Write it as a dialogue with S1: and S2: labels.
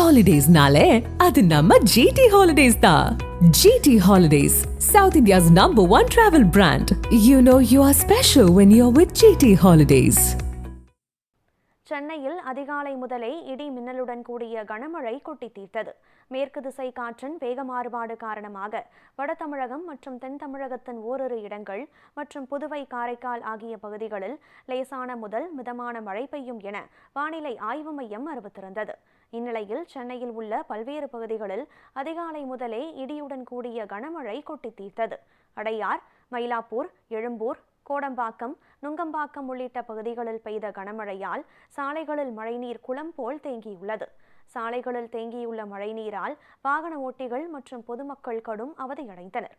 S1: Holidays-nale, adu namma GT Holidays da. GT Holidays, South India's #1 travel brand. You know you are special when you're with GT Holidays.
S2: சென்னையில் அதிகாலை முதலே இடி மின்னலுடன் கூடிய கனமழை கொட்டி தீர்த்தது. மேற்கு திசை காற்றின் வேக மாறுபாடு காரணமாக வட தமிழகம் மற்றும் தென் தமிழகத்தின் ஓரிரு இடங்கள் மற்றும் புதுவை காரைக்கால் ஆகிய பகுதிகளில் லேசான முதல் மிதமான மழை பெய்யும் என வானிலை ஆய்வு மையம் அறிவித்திருந்தது. இந்நிலையில் சென்னையில் உள்ள பல்வேறு பகுதிகளில் அதிகாலை முதலே இடியுடன் கூடிய கனமழை கொட்டி தீர்த்தது. அடையார், மயிலாப்பூர், எழும்பூர், கோடம்பாக்கம், நுங்கம்பாக்கம் உள்ளிட்ட பகுதிகளில் பெய்த கனமழையால் சாலைகளில் மழைநீர் குளம் போல் தேங்கியுள்ளது. சாலைகளில் தேங்கியுள்ள மழைநீரால் வாகன ஓட்டிகள் மற்றும் பொதுமக்கள் கடும் அவதியடைந்தனர்.